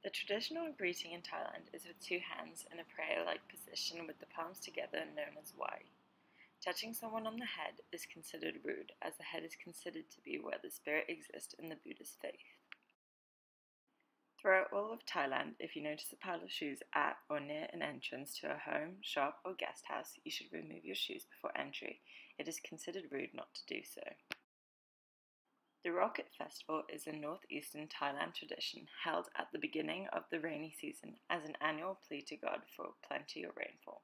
The traditional greeting in Thailand is with two hands in a prayer-like position with the palms together, known as Y. Touching someone on the head is considered rude, as the head is considered to be where the spirit exists in the Buddhist faith. Throughout all of Thailand, if you notice a pile of shoes at or near an entrance to a home, shop, or guest house, you should remove your shoes before entry. It is considered rude not to do so. The Rocket Festival is a northeastern Thailand tradition held at the beginning of the rainy season as an annual plea to God for plenty of rainfall.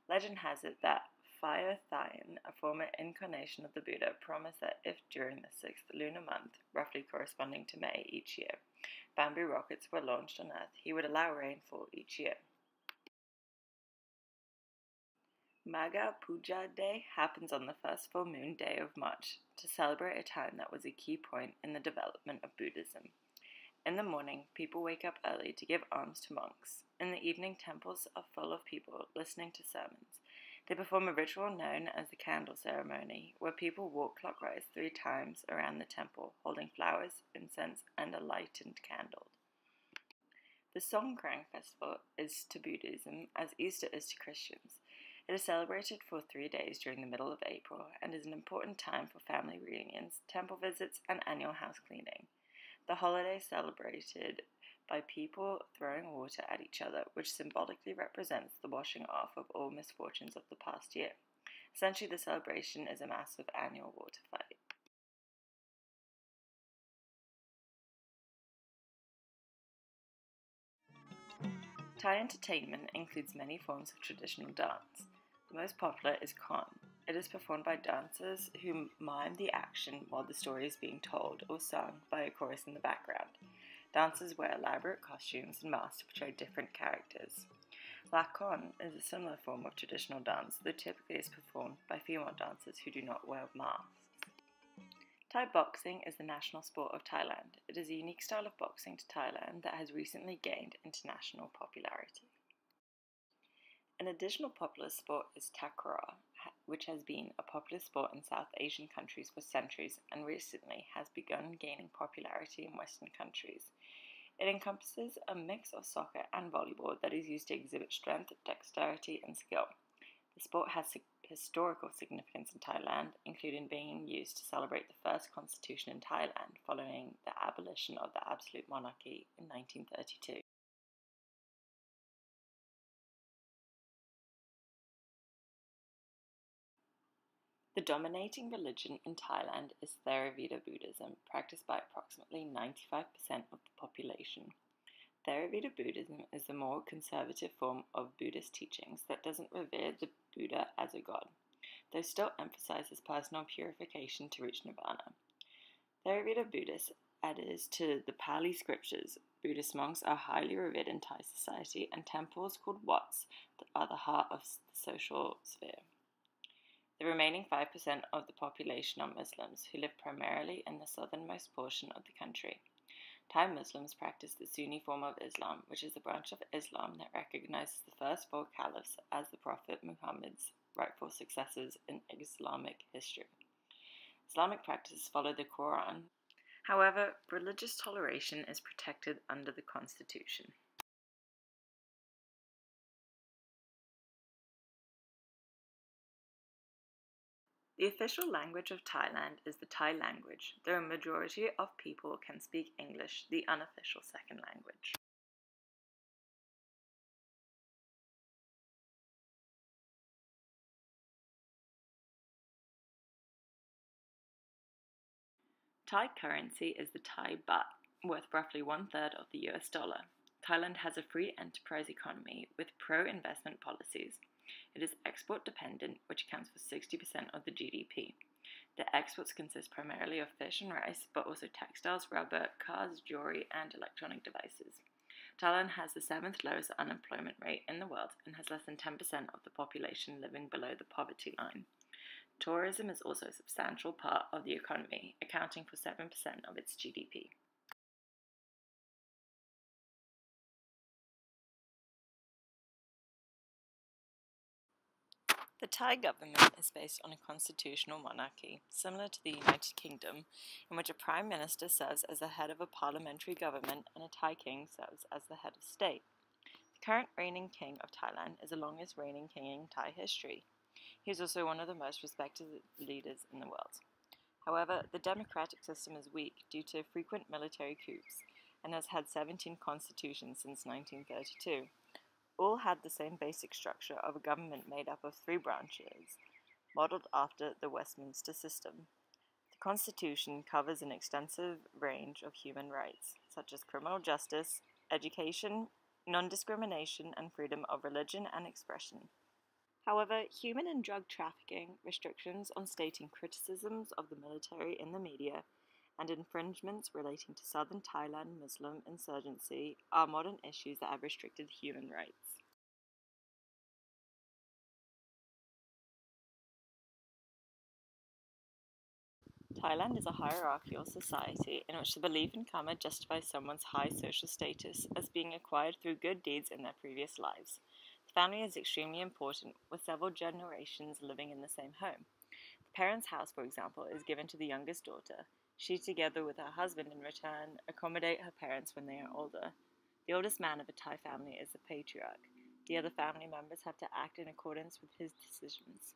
Legend has it that Fire Thien, a former incarnation of the Buddha, promised that if during the 6th lunar month, roughly corresponding to May each year, bamboo rockets were launched on Earth, he would allow rainfall each year. Maga Puja Day happens on the first full moon day of March to celebrate a time that was a key point in the development of Buddhism. In the morning, people wake up early to give alms to monks. In the evening, temples are full of people listening to sermons. They perform a ritual known as the candle ceremony, where people walk clockwise 3 times around the temple, holding flowers, incense, and a lighted candle. The Songkran festival is to Buddhism as Easter is to Christians. It is celebrated for 3 days during the middle of April and is an important time for family reunions, temple visits, and annual house cleaning. The holiday is celebrated by people throwing water at each other, which symbolically represents the washing off of all misfortunes of the past year. Essentially, the celebration is a massive annual water fight. Thai entertainment includes many forms of traditional dance. The most popular is Kon. It is performed by dancers who mime the action while the story is being told or sung by a chorus in the background. Dancers wear elaborate costumes and masks to portray different characters. Lakon is a similar form of traditional dance, though typically is performed by female dancers who do not wear masks. Thai boxing is the national sport of Thailand. It is a unique style of boxing to Thailand that has recently gained international popularity. An additional popular sport is takraw, which has been a popular sport in South Asian countries for centuries and recently has begun gaining popularity in Western countries. It encompasses a mix of soccer and volleyball that is used to exhibit strength, dexterity, and skill. The sport has historical significance in Thailand, including being used to celebrate the first constitution in Thailand following the abolition of the absolute monarchy in 1932. The dominating religion in Thailand is Theravada Buddhism, practiced by approximately 95% of the population. Theravada Buddhism is the more conservative form of Buddhist teachings that doesn't revere the Buddha as a god, though still emphasizes personal purification to reach nirvana. Theravada Buddhists adheres to the Pali scriptures. Buddhist monks are highly revered in Thai society, and temples called wats are the heart of the social sphere. The remaining 5% of the population are Muslims, who live primarily in the southernmost portion of the country. Thai Muslims practice the Sunni form of Islam, which is the branch of Islam that recognizes the first 4 caliphs as the Prophet Muhammad's rightful successors in Islamic history. Islamic practices follow the Quran. However, religious toleration is protected under the Constitution. The official language of Thailand is the Thai language, though a majority of people can speak English, the unofficial second language. Thai currency is the Thai baht, worth roughly 1/3 of the US dollar. Thailand has a free enterprise economy with pro-investment policies. It is export dependent, which accounts for 60% of the GDP. The exports consist primarily of fish and rice, but also textiles, rubber, cars, jewelry, and electronic devices. Thailand has the 7th lowest unemployment rate in the world and has less than 10% of the population living below the poverty line. Tourism is also a substantial part of the economy, accounting for 7% of its GDP. The Thai government is based on a constitutional monarchy, similar to the United Kingdom, in which a prime minister serves as the head of a parliamentary government and a Thai king serves as the head of state. The current reigning king of Thailand is the longest reigning king in Thai history. He is also one of the most respected leaders in the world. However, the democratic system is weak due to frequent military coups and has had 17 constitutions since 1932. All had the same basic structure of a government made up of 3 branches, modelled after the Westminster system. The Constitution covers an extensive range of human rights, such as criminal justice, education, non-discrimination, and freedom of religion and expression. However, human and drug trafficking, restrictions on stating criticisms of the military in the media, and infringements relating to southern Thailand Muslim insurgency are modern issues that have restricted human rights. Thailand is a hierarchical society in which the belief in karma justifies someone's high social status as being acquired through good deeds in their previous lives. The family is extremely important, with several generations living in the same home. The parents' house, for example, is given to the youngest daughter. She, together with her husband, in return, accommodate her parents when they are older. The oldest man of a Thai family is the patriarch. The other family members have to act in accordance with his decisions.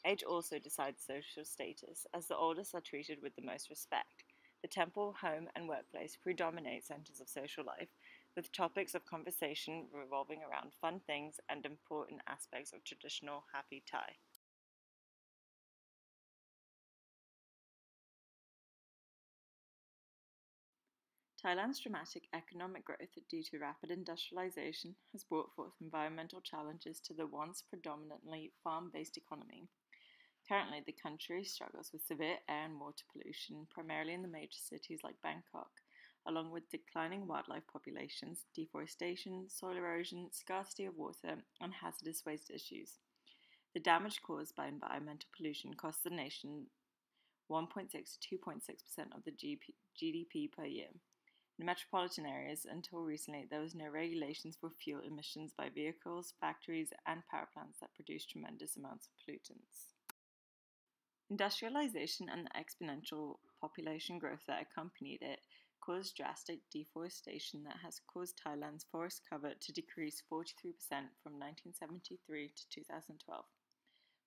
Age also decides social status, as the oldest are treated with the most respect. The temple, home, and workplace predominate centers of social life, with topics of conversation revolving around fun things and important aspects of traditional happy Thai. Thailand's dramatic economic growth due to rapid industrialization has brought forth environmental challenges to the once predominantly farm-based economy. Currently, the country struggles with severe air and water pollution, primarily in the major cities like Bangkok, along with declining wildlife populations, deforestation, soil erosion, scarcity of water, and hazardous waste issues. The damage caused by environmental pollution costs the nation 1.6 to 2.6% of the GDP per year. In metropolitan areas, until recently, there was no regulations for fuel emissions by vehicles, factories, and power plants that produce tremendous amounts of pollutants. Industrialization and the exponential population growth that accompanied it caused drastic deforestation that has caused Thailand's forest cover to decrease 43% from 1973 to 2012.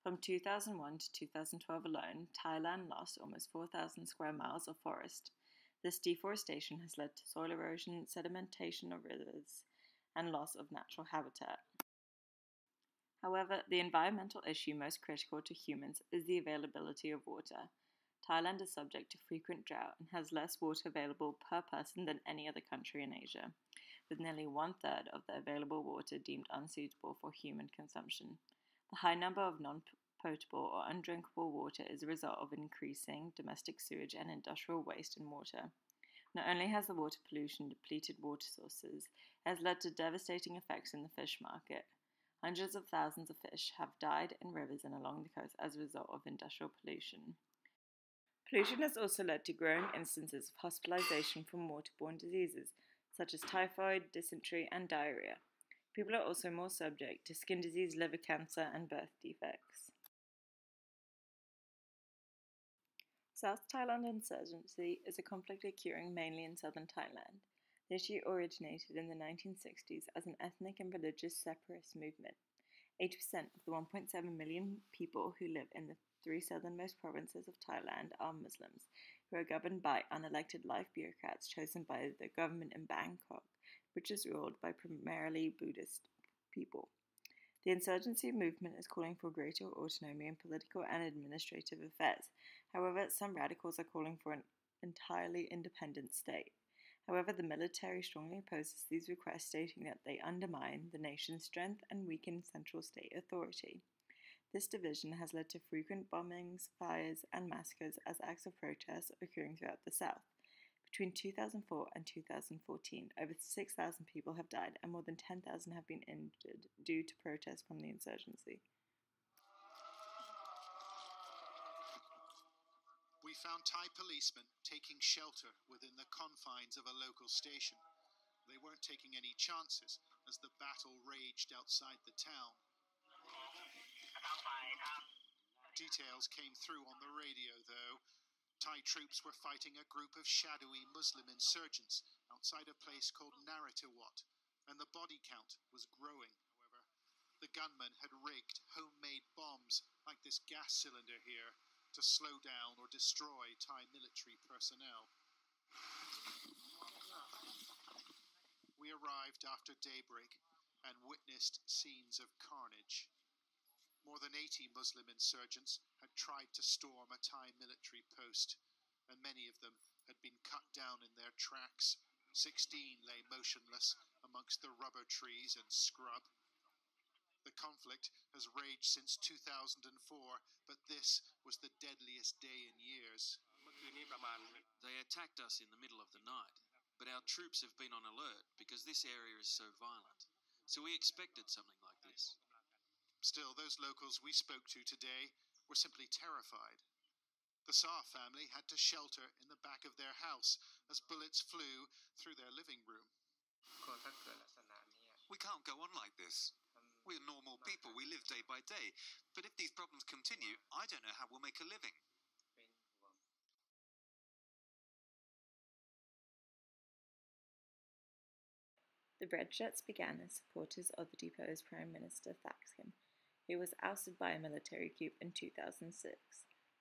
From 2001 to 2012 alone, Thailand lost almost 4,000 square miles of forest. This deforestation has led to soil erosion, sedimentation of rivers, and loss of natural habitat. However, the environmental issue most critical to humans is the availability of water. Thailand is subject to frequent drought and has less water available per person than any other country in Asia, with nearly 1/3 of the available water deemed unsuitable for human consumption. The high number of non-potable or undrinkable water is a result of increasing domestic sewage and industrial waste in water. Not only has the water pollution depleted water sources, it has led to devastating effects in the fish market. Hundreds of thousands of fish have died in rivers and along the coast as a result of industrial pollution. Pollution has also led to growing instances of hospitalization from waterborne diseases, such as typhoid, dysentery, and diarrhea. People are also more subject to skin disease, liver cancer, and birth defects. South Thailand insurgency is a conflict occurring mainly in southern Thailand. The issue originated in the 1960s as an ethnic and religious separatist movement. 80% of the 1.7 million people who live in the 3 southernmost provinces of Thailand are Muslims, who are governed by unelected life bureaucrats chosen by the government in Bangkok, which is ruled by primarily Buddhist people. The insurgency movement is calling for greater autonomy in political and administrative affairs. However, some radicals are calling for an entirely independent state. However, the military strongly opposes these requests, stating that they undermine the nation's strength and weaken central state authority. This division has led to frequent bombings, fires, and massacres as acts of protest occurring throughout the South. Between 2004 and 2014, over 6,000 people have died and more than 10,000 have been injured due to protests from the insurgency. We found Thai policemen taking shelter within the confines of a local station. They weren't taking any chances as the battle raged outside the town. Details came through on the radio, though. Thai troops were fighting a group of shadowy Muslim insurgents outside a place called Narathiwat, and the body count was growing. However, the gunmen had rigged homemade bombs like this gas cylinder here to slow down or destroy Thai military personnel. We arrived after daybreak and witnessed scenes of carnage. More than 80 Muslim insurgents had tried to storm a Thai military post, and many of them had been cut down in their tracks. 16 lay motionless amongst the rubber trees and scrub. The conflict has raged since 2004, but this was the deadliest day in years. They attacked us in the middle of the night, but our troops have been on alert because this area is so violent. So we expected something like this. Still, those locals we spoke to today were simply terrified. The Saar family had to shelter in the back of their house as bullets flew through their living room. We can't go on like this. We're normal people, we live day by day. But if these problems continue, I don't know how we'll make a living. The Red Shirts began as supporters of the deposed Prime Minister Thaksin, who was ousted by a military coup in 2006.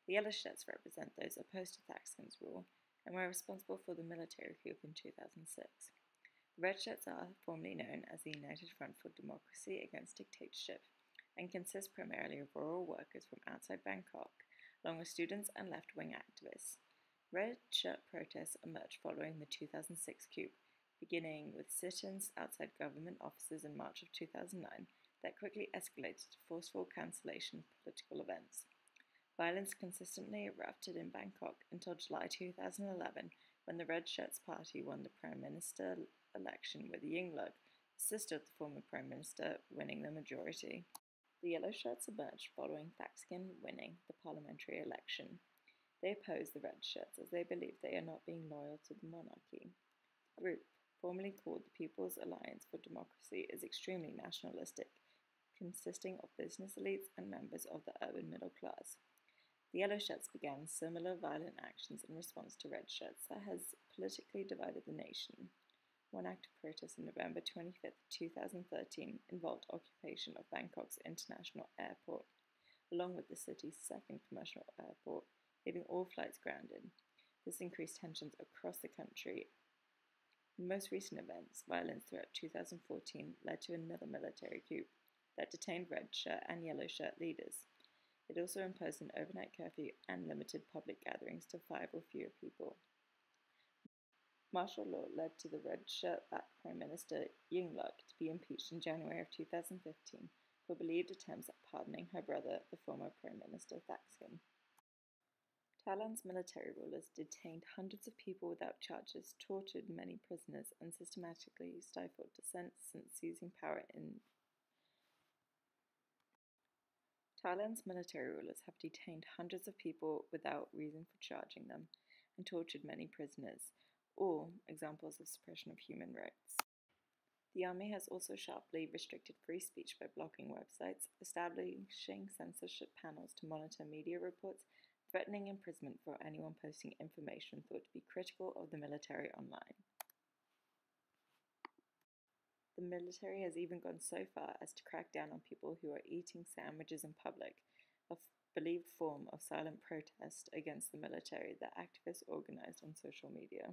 The Yellow Shirts represent those opposed to Thaksin's rule and were responsible for the military coup in 2006. The Red Shirts are formally known as the United Front for Democracy Against Dictatorship and consist primarily of rural workers from outside Bangkok, along with students and left-wing activists. Red Shirt protests emerged following the 2006 coup, beginning with sit-ins outside government offices in March of 2009 that quickly escalated to forceful cancellation of political events. Violence consistently erupted in Bangkok until July 2011, when the Red Shirts Party won the Prime Minister election with Yingluck, the sister of the former Prime Minister, winning the majority. The Yellow Shirts emerged following Thaksin winning the parliamentary election. They oppose the Red Shirts as they believe they are not being loyal to the monarchy. The group, formerly called the People's Alliance for Democracy, is extremely nationalistic, consisting of business elites and members of the urban middle class. The Yellow Shirts began similar violent actions in response to Red Shirts that has politically divided the nation. One act of protest on November 25, 2013 involved occupation of Bangkok's international airport, along with the city's second commercial airport, leaving all flights grounded. This increased tensions across the country. In most recent events, violence throughout 2014 led to another military coup that detained Red Shirt and Yellow Shirt leaders. It also imposed an overnight curfew and limited public gatherings to 5 or fewer people. Martial law led to the Red Shirt-backed Prime Minister Yingluck to be impeached in January of 2015 for believed attempts at pardoning her brother, the former Prime Minister Thaksin. Thailand's military rulers detained hundreds of people without charges, tortured many prisoners, and systematically stifled dissent since seizing power in Thailand's military rulers have detained hundreds of people without reason for charging them and tortured many prisoners, all examples of suppression of human rights. The army has also sharply restricted free speech by blocking websites, establishing censorship panels to monitor media reports, threatening imprisonment for anyone posting information thought to be critical of the military online. The military has even gone so far as to crack down on people who are eating sandwiches in public, a believed form of silent protest against the military that activists organized on social media.